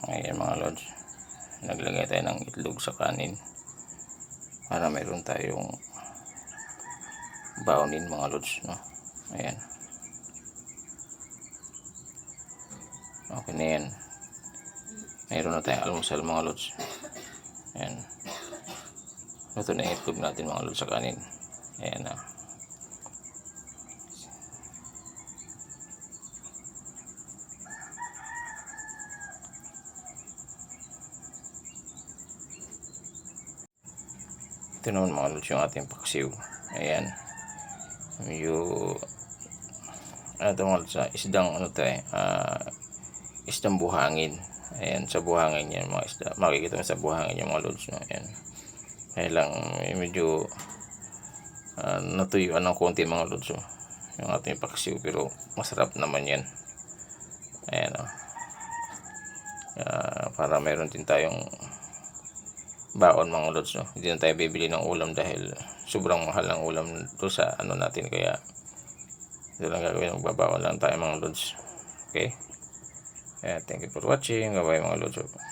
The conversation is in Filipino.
Ayan mga lods, naglagay tayo ng itlog sa kanin para mayroon tayong baonin mga lods, no? Ayan, okay na yan. Mayroon na tayong almusal mga lods. Ayan, luto na yung itlog natin mga lods sa kanin. Ayan na. Ito naman mga lods yung ating paksiw. Ayan, medyo ito mga lods, isdang isdang buhangin. Ayan, sa buhangin yan mga isda, makikita mo sa buhangin yung mga lods, no? Ayan, kaya lang medyo natuyuan ng konti mga lods, yung ating paksiw, pero masarap naman yan. Ayan, para meron din tayong baon mga lods, no? Hindi na tayo bibili ng ulam dahil sobrang mahal ng ulam to sa ano natin, kaya ito lang gagawin, magbabaon lang tayo mga lods. Okay, thank you for watching. Bye bye mga lods.